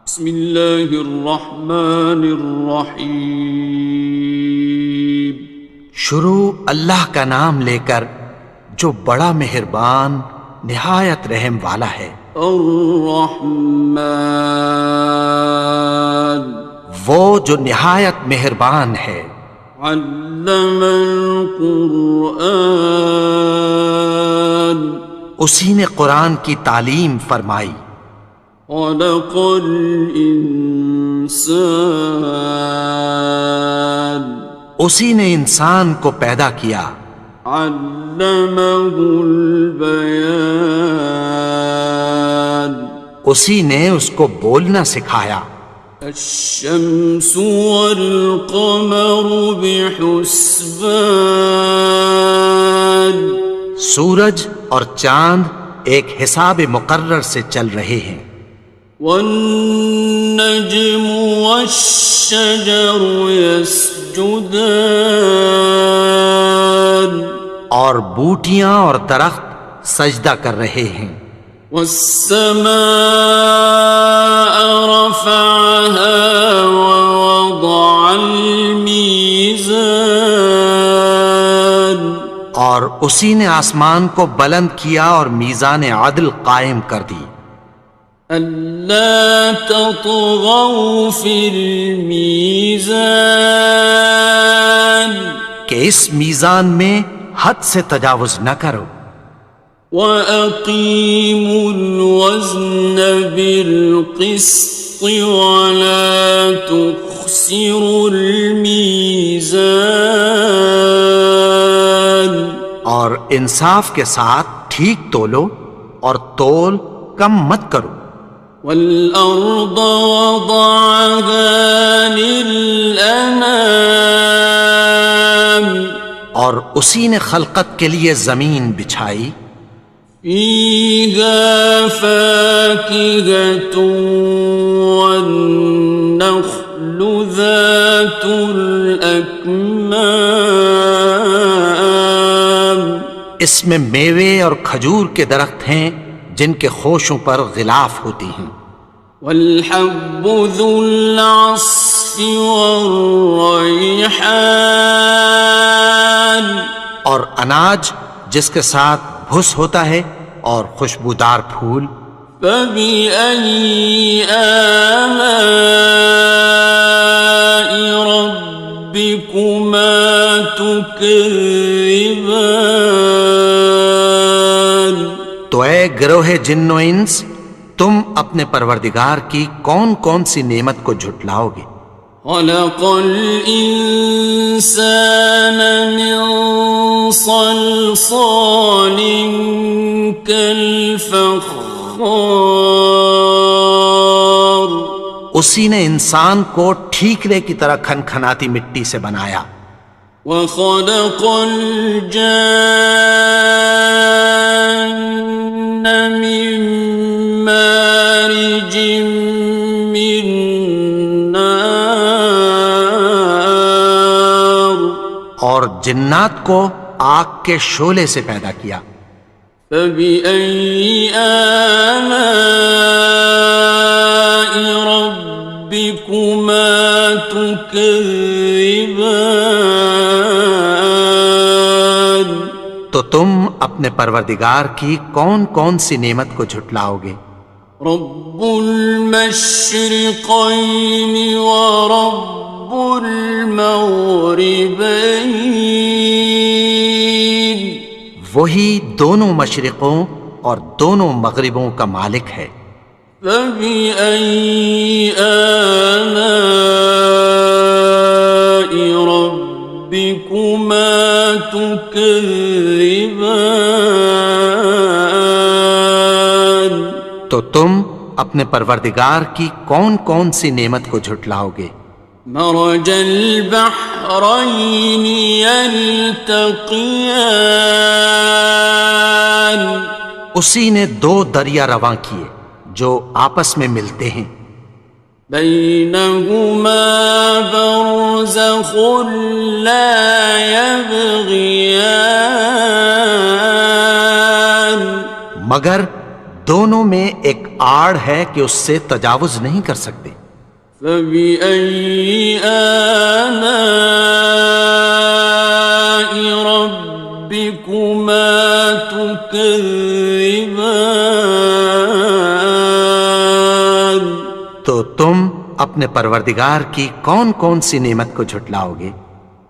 بسم اللہ الرحمن الرحیم۔ شروع اللہ کا نام لے کر جو بڑا مہربان نہایت رحم والا ہے۔ الرحمن، وہ جو نہایت مہربان ہے۔ علم القرآن، اسی نے قرآن کی تعلیم فرمائی۔ خلق الانسان، اسی نے انسان کو پیدا کیا۔ علمہ البیان، اسی نے اس کو بولنا سکھایا۔ الشمس والقمر بحسبان، سورج اور چاند ایک حساب مقرر سے چل رہے ہیں۔ والنجم والشجر يسجدان، اور بوٹیاں اور درخت سجدہ کر رہے ہیں۔ والسماء رفعها ووضع الميزان، اور اسی نے آسمان کو بلند کیا اور میزان عدل قائم کر دی۔ ألا تطغوا في الميزان، کہ اس میزان میں حد سے تجاوز نہ کرو۔ وَأَقِيمُوا الْوَزْنَ بِالْقِسْطِ وَلَا تُخْسِرُوا الْمِيزَانَ، اور انصاف کے ساتھ ٹھیک تولو اور تول کم مت کرو۔ وَالْأَرْضَ وَضَعَهَا لِلْأَنَامِ، اور اسی نے خلقت کے لیے زمین بچھائی۔ فِيهَا فَاكِهَةٌ وَالنَّخْلُ ذَاتُ الْأَكْمَامِ، اس میں میوے اور کھجور کے درخت ہیں جن کے خوشوں پر غلاف ہوتی ہیں۔ وَالْحَبُّ ذُو الْعَصْفِ وَالرَّيْحَانِ، اور اناج جس کے ساتھ بھس ہوتا ہے اور خوشبودار پھول۔ فَبِأَيِّ آلَاءِ رَبِّكُمَا تُكَذِّبَانِ، تو اے گروہ جن و انس، تم اپنے پروردگار کی کون کون سی نعمت کو جھٹلاؤ گے؟ خَلَقَ الْإِنسَانَ مِنْ صَلْصَالٍ كَالْفَخَّارِ، اسی نے انسان کو ٹھیکرے کی طرح کھنکھناتی مٹی سے بنایا۔ وَخَلَقَ الْجَانَّ مِن مَّارِجٍ مِّن نَّارٍ، اور جنات کو آگ کے شعلے سے پیدا کیا۔ فَبِأَيِّ آلَاءِ رَبِّكُمَا تُكَذِّبَانِ، تو تم اپنے پروردگار کی کون کون سی نعمت کو جھٹلاؤ گے؟ رب المشرقین ورب المغربین، وہی دونوں مشرقوں اور دونوں مغربوں کا مالک ہے۔ فَبِأَيِّ آلَاءِ رَبِّكُمَا تُكَذِّبَانِ، تو تم اپنے پروردگار کی کون کون سی نعمت کو جھٹلاؤ گے؟ مرج البحرین یلتقیان، اسی نے دو دریا رواں کیے جو آپس میں ملتے ہیں۔ بینہما برزخ لا یبغیان، مگر دونوں میں ایک آڑ ہے کہ اس سے تجاوز نہیں کر سکتے۔ فبأي آلاء ربكما تكذبان؟ تو تم اپنے پروردگار کی کون کون سی نعمت کو جھٹلاؤ گے؟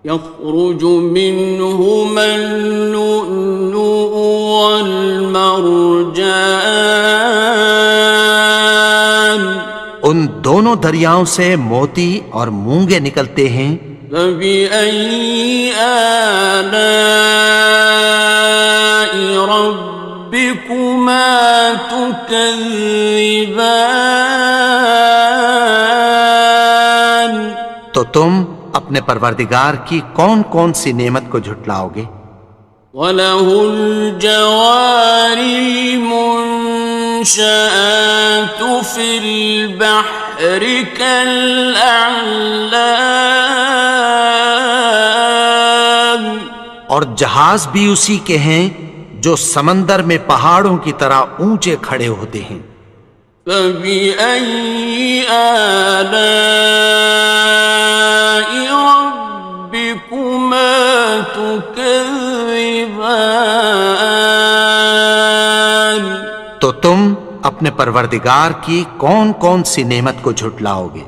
يخرج منهما اللؤلؤ والمرجان ان دونوں دریاؤں سے موتی اور مونگے نکلتے ہیں۔ فبأي آلاء ربكما تكذبان؟ تو تم اپنے پروردگار کی کون کون سی نعمت کو جھٹلاؤ گے؟ وَلَهُ الْجَوَارِ الْمُنشَآتُ فِي الْبَحْرِ كَالْأَعْلَامِ، اور جہاز بھی اسی کے ہیں جو سمندر میں پہاڑوں کی طرح اونچے کھڑے ہوتے ہیں۔ فَبِأَيِّ آلَاءِ رَبِّكُمَا تُكَذِّبَانِ؟ تو تم اپنے پروردگار کی کون کون سی نعمت کو جھٹلاؤ گے؟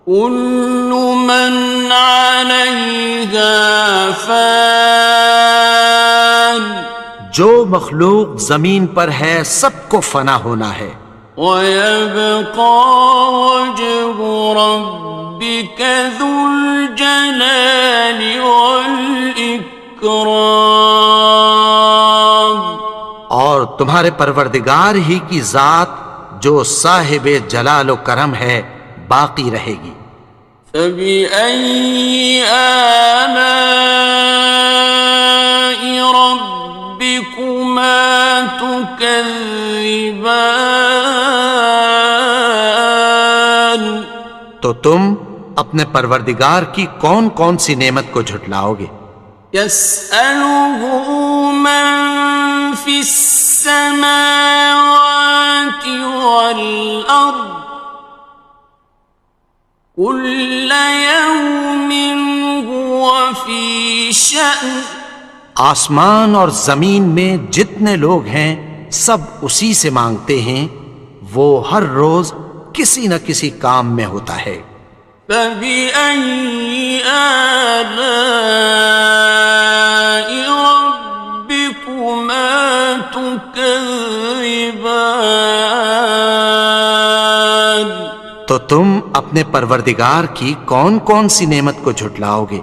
كُلُّ مَنْ عَلَيْهَا فَانٍ، جو مخلوق زمین پر ہے سب کو فنا ہونا ہے۔ وَيَبْقَى وَجْهُ رَبِّكَ ذُو الْجَلَالِ وَالْإِكْرَامِ، اور تمہارے پروردگار ہی کی ذات جو صاحب جلال و کرم ہے باقی رہے گی۔ فَبِأَيِّ آلَاءِ رَبِّكُمَا تُكَذِّبَانِ؟ تو تم اپنے پروردگار کی کون کون سی نعمت کو جھٹلاؤ گے؟ يَسْأَلُهُ مَن فِي السَّمَاوَاتِ وَالْأَرْضِ كُلَّ يَوْمٍ هُوَ فِي شَأْنٍ، آسمان اور زمین میں جتنے لوگ ہیں سب اسی سے مانگتے ہیں، وہ ہر روز کسی نہ کسی کام میں ہوتا ہے۔ فَبِأَيِّ آلَاءِ رَبِّكُمَا تُكَذِّبَانِ؟ تو تم اپنے پروردگار کی کون کون سی نعمت کو جھٹلاؤ گے؟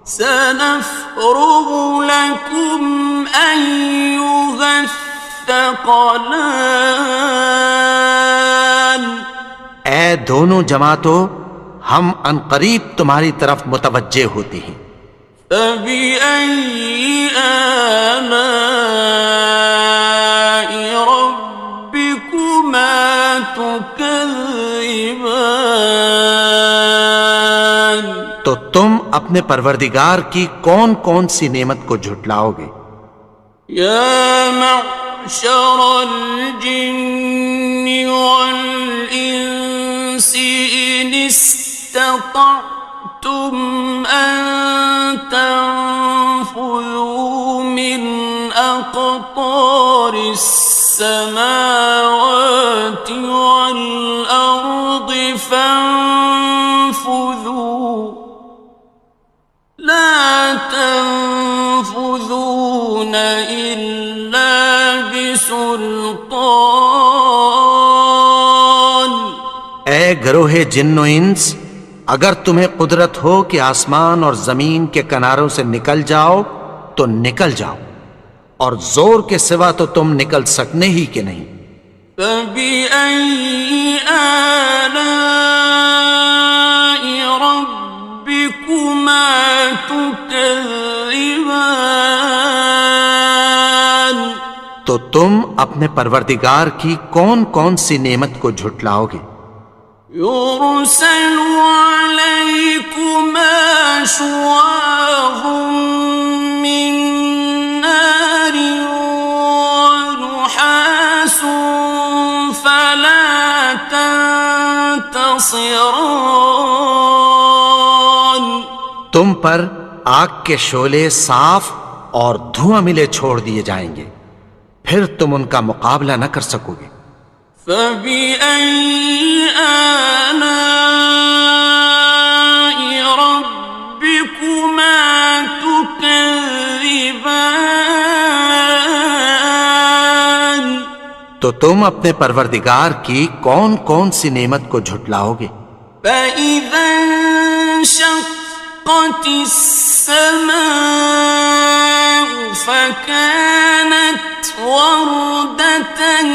سَنَفْرُغُ لَكُمْ أَيُّهَ الثَّقَلَانِ؟ اے دونوں جماعتوں، ہم عنقریب تمہاری طرف متوجہ ہوتے ہیں۔ فَبِأَيِّ آلَاءِ رَبِّكُمَا تُكَذِّبَانِ؟ تو تم اپنے پروردگار کی کون کون سی نعمت کو جھٹلاؤ گے؟ يَا مَعْشَرَ الْجِنِّ وَالْإِنسِ إِنِ اسْتَطَعْتُمْ أَن تَنفُذُوا مِنْ أَقْطَارِ السَّمَاوَاتِ وَالْأَرْضِ فَانفُذُوا لَا تَنفُذُونَ إِلَّا بِسُلْطَانٍ۔ اے گروہ جن و انس، اگر تمہیں قدرت ہو کہ آسمان اور زمین کے کناروں سے نکل جاؤ تو نکل جاؤ، اور زور کے سوا تو تم نکل سکنے ہی کہ نہیں۔ فَبِأَيِّ آلَاءِ رَبِّكُمَا تُكَذِّبَانِ؟ تو تم اپنے پروردگار کی کون کون سی نعمت کو جھٹلاؤ گے؟ يُرْسَلُ عَلَيْكُمَا شُوَاظٌ مِّن نَّارٍ وَنُحَاسٌ فَلَا خاسران. تم پر آگ کے شعلے صاف اور دھواں ملے چھوڑ دیے جائیں گے، پھر تم ان کا مقابلہ نہ کر سکو گے۔ فَبِأَيِّ آلَاءِ رَبِّكُمَا تُكَذِّبَانِ. تو تم اپنے پروردگار کی کون کون سی نعمت کو جھٹلاؤ گے؟ فَإِذَا انشَقَّتِ السَّمَاءُ فَكَانَتْ وَرْدَةً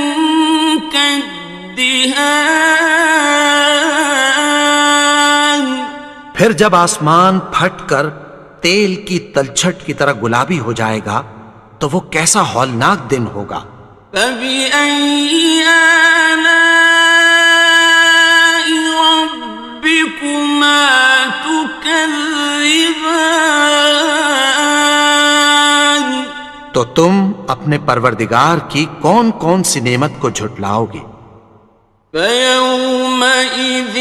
كَالدِّهَانِ. پھر جب آسمان پھٹ کر تیل کی تلچھٹ کی طرح گلابی ہو جائے گا تو وہ کیسا ہولناک دن ہوگا۔ فَبِأَيِّ آلَاءِ رَبِّكُمَا تُكَذِّبَانِ. تو تم اپنے پروردگار کی کون کون سی نعمت کو جھٹلاؤ گے؟ فَيَوْمَئِذٍ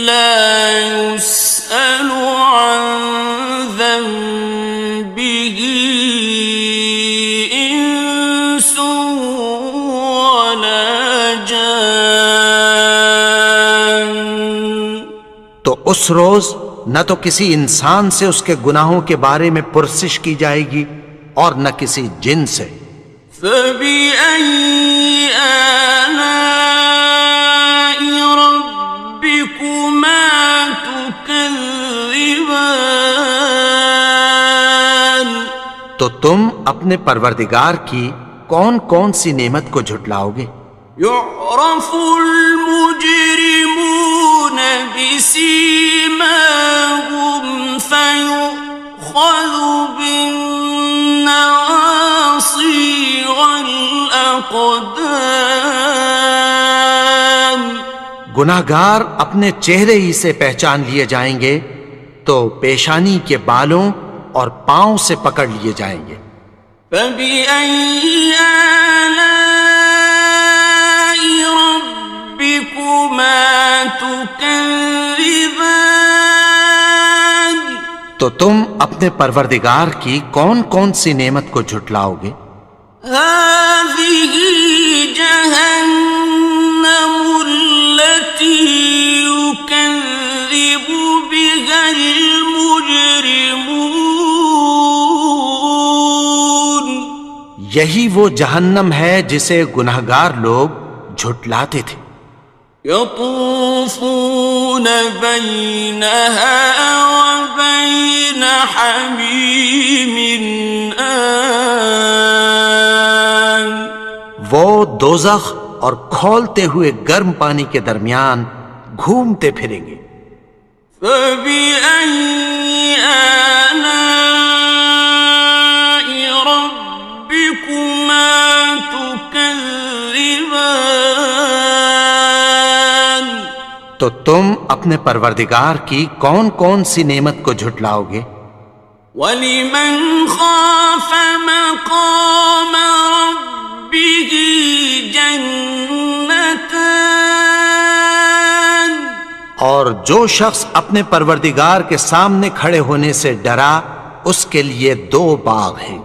لَا يُسْأَلُ عَنْ ذَنبِهِ إِنسٌ وَلَا جَانٌ. تو اس روز نہ تو کسی انسان سے اس کے گناہوں کے بارے میں پرسش کی جائے گی اور نہ کسی جن سے۔ فَبِأَيِّ آلَاءِ رَبِّكُمَا تُكَذِّبَانِ. تو تم اپنے پروردگار کی کون کون سی نعمت کو جھٹلاؤ گے؟ يُعْرَفُ الْمُجْرِمُونَ بِسِيمَاهُمْ فَيُؤْخَذُ بِالنَّوَاصِي وَالْأَقْدَامِ. گناہگار اپنے چہرے ہی سے پہچان لیے جائیں گے تو پیشانی کے بالوں اور پاؤں سے پکڑ لیے جائیں گے۔ فَبِأَيِّ آلَاءِ رَبِّكُمَا تُكَذِّبَانِ. تو تم اپنے پروردگار کی کون کون سی نعمت کو جھٹلاؤ گے؟ هَٰذِهِ جَهَنَّمُ الَّتِي يُكَذِّبُ بِهَا الْمُجْرِمُونَ. یہی وہ جہنم ہے جسے گناہگار لوگ جھٹلاتے تھے۔ يَطُوفُونَ بَيْنَهَا وَبَيْنَ حَمِيمٍ آنٍ. وہ دوزخ اور کھولتے ہوئے گرم پانی کے درمیان گھومتے پھریں گے۔ فَبِأَيِّ آلَاءِ رَبِّكُمَا تُكَذِّبَانِ. تو تم اپنے پروردگار کی کون کون سی نعمت کو جھٹلاؤ گے؟ وَلِمَنْ خَافَ مَقَامَ رَبِّهِ جَنَّتَانِ. اور جو شخص اپنے پروردگار کے سامنے کھڑے ہونے سے ڈرا اس کے لیے دو باغ ہیں۔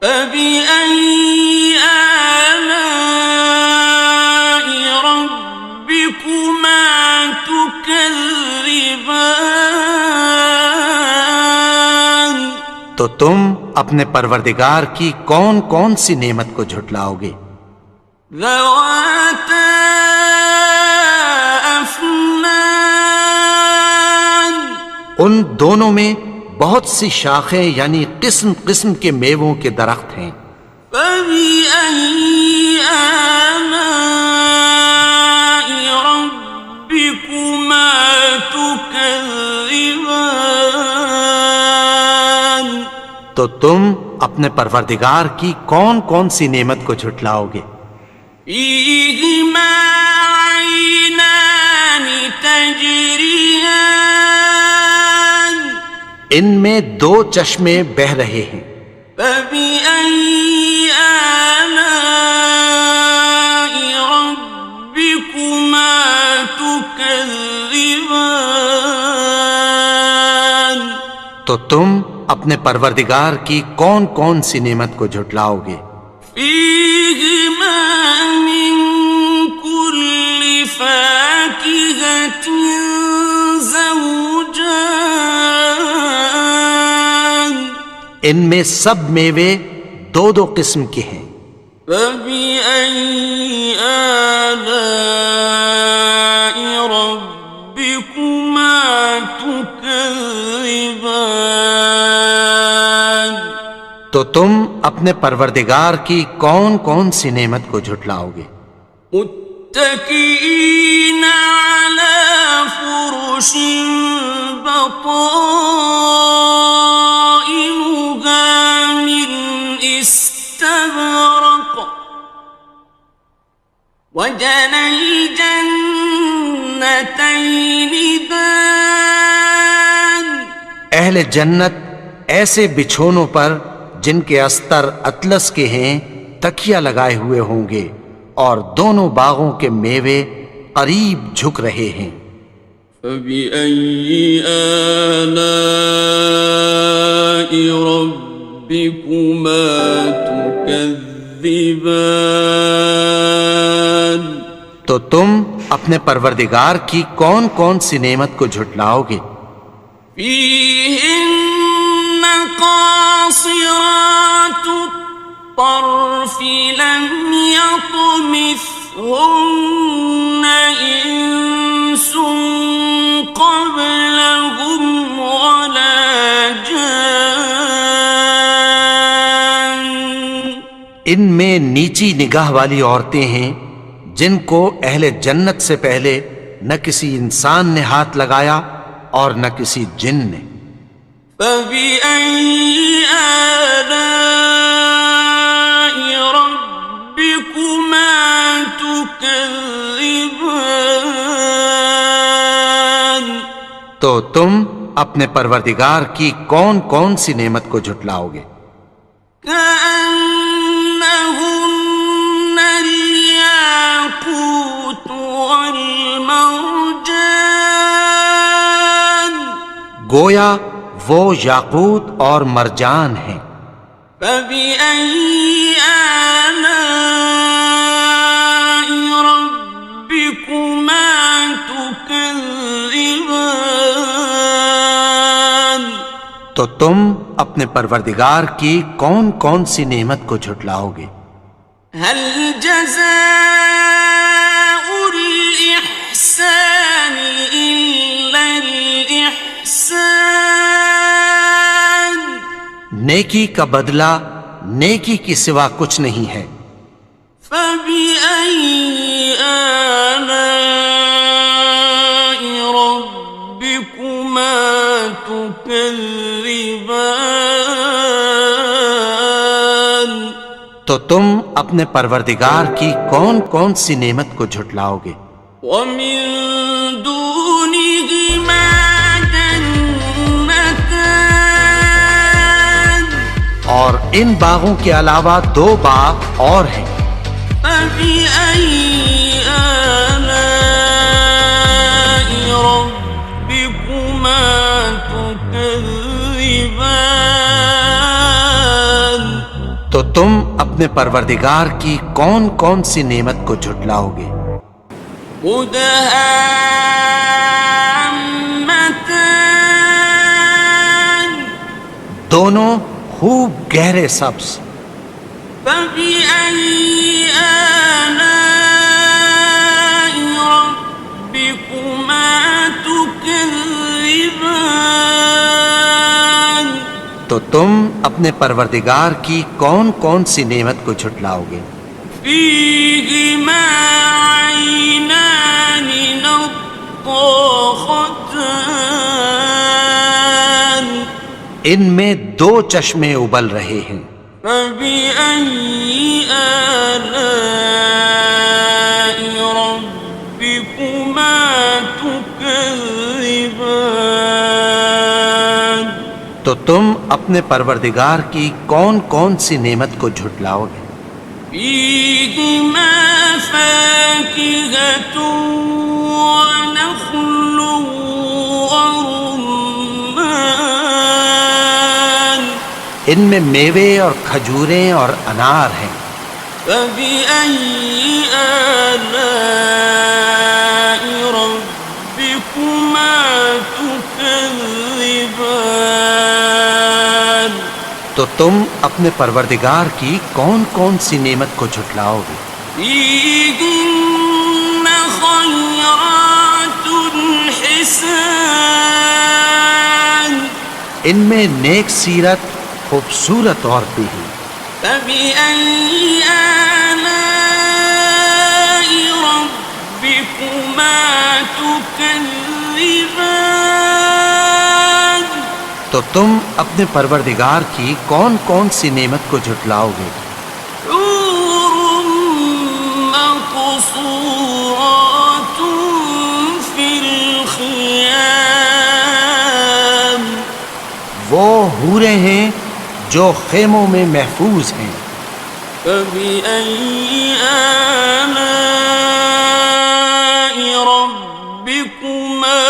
فَبِأَيِّ آلَاءِ رَبِّكُمَا تُكَذِّبَانِ. تو تم اپنے پروردگار کی کون کون سی نعمت کو جھٹلاؤ گے؟ ذَوَاتَا أَفْنَانٍ. ان دونوں میں بہت سی شاخیں یعنی قسم قسم کے میووں کے درخت ہیں۔ فَبِأَيِّ آلَاءِ رَبِّكُمَا تُكَذِّبَانِ. تو تم اپنے پروردگار کی کون کون سی نعمت کو جھٹلاؤ گے؟ فِيهِمَا عَيْنَانِ تَجْرِيَانِ. ان میں دو چشمے بہہ رہے ہیں۔ فَبِأَيِّ آلَاءِ رَبِّكُمَا تُكَذِّبَانِ. تو تم اپنے پروردگار کی کون کون سی نعمت کو جھٹلاؤ گے؟ فيهما من كل فاكهة زوجان ان میں سب میوے دو دو قسم کے ہیں۔ فبأي آلاء ربكما تكذبان تو تم اپنے پروردگار کی کون کون سی نعمت کو جھٹلاؤ گے؟ متكئين على فرش بطائنها من استبرق وجنى الجنتين دان اہل جنت ایسے بچھونوں پر جن کے استر اطلس کے ہیں تکیہ لگائے ہوئے ہوں گے، اور دونوں باغوں کے میوے قریب جھک رہے ہیں۔ فبأي آلاء ربكما تكذبان تو تم اپنے پروردگار کی کون کون سی نعمت کو جھٹلاؤ گے؟ فيهن قاصرات الطرف لم يطمثهن إنس قبلهم ولا جان ان میں نیچی نگاہ والی عورتیں ہیں جن کو اہل جنت سے پہلے نہ کسی انسان نے ہاتھ لگایا اور نہ کسی جن نے۔ فبأي آلاء ربكما تكذبان تو تم اپنے پروردگار کی کون کون سی نعمت کو جھٹلاؤ گے؟ كأنهن الياقوت والمرجان گویا وہ یاقوت اور مرجان ہیں۔ فبأي آلاء ربكما تكذبان تو تم اپنے پروردگار کی کون کون سی نعمت کو جھٹلاؤ گے؟ هل جزاء الإحسان إلا الإحسان نیکی کا بدلہ نیکی کی سوا کچھ نہیں ہے۔ فبأي آلاء ربكما تكذبان تو تم اپنے پروردگار کی کون کون سی نعمت کو جھٹلاؤ گے؟ ومن دونهما جنتان اور ان باغوں کے علاوہ دو باغ اور ہیں۔ فبأي آلاء ربكما تكذبان تو تم اپنے پروردگار کی کون کون سی نعمت کو جھٹلاؤ گے؟ مدهامتان دونوں خوب گہرے سبز۔ فبأي آلاء ربكما تكذبان تو تم اپنے پروردگار کی کون کون سی نعمت کو جھٹلاؤ گے؟ فيهما عينان نضاختان ان میں دو چشمے ابل رہے ہیں۔ فبأي آلاء ربكما تكذبان تو تم اپنے پروردگار کی کون کون سی نعمت کو جھٹلاؤ گے؟ فيهما فاكهة ونخل ورمان ان میں میوے اور کھجوریں اور انار ہیں۔ فبأي آلاء ربكما تكذبان؟ تو تم اپنے پروردگار کی کون کون سی نعمت کو جھٹلاؤ گے؟ فيهن خيرات حسان، ان میں نیک سیرت خوبصورت عورتیں ہیں۔ فبأي آلاء ربكما تكذبان؟ تو تم اپنے پروردگار کی کون کون سی نعمت کو جھٹلاؤ گے؟ حور مقصورات في الخيام، وہ حوریں ہیں جو خیموں میں محفوظ ہیں۔ فبأي آلاء ربكما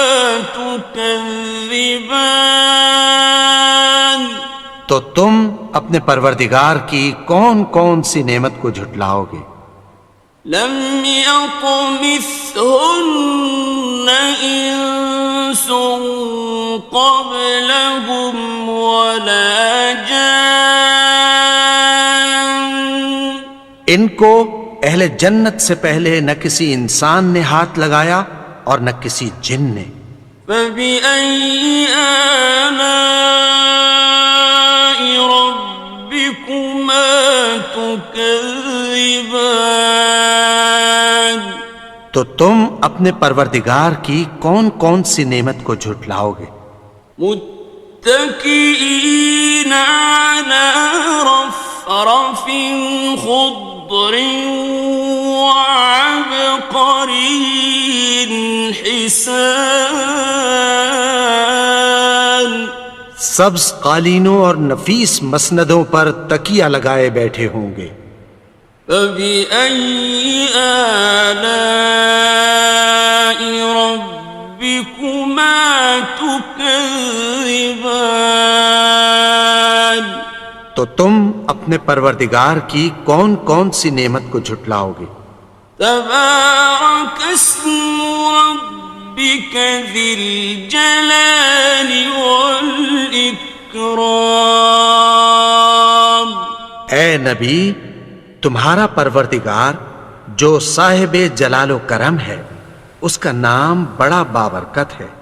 تكذبان؟ تو تم اپنے پروردگار کی کون کون سی نعمت کو جھٹلاؤ گے؟ لم يطمثهن إنس قبلهم ولا جان، ان کو اہل جنت سے پہلے نہ کسی انسان نے ہاتھ لگایا اور نہ کسی جن نے۔ فبأي آلاء ربكما تكذبان؟ تو تم اپنے پروردگار کی کون کون سی نعمت کو جھٹلاؤ گے؟ متكئين على رفرف خضر وعبقري حسان، سبز قالینوں اور نفیس مسندوں پر تکیہ لگائے بیٹھے ہوں گے۔ فبأي آلاء ربكما تكذبان؟ تو تم اپنے پروردگار کی کون کون سی نعمت کو جھٹلاؤ گے؟ تبارك اسم ربك ذي الجلال والإكرام۔ اے نبی، تمہارا پروردگار جو صاحب جلال و کرم ہے، اس کا نام بڑا بابرکت ہے۔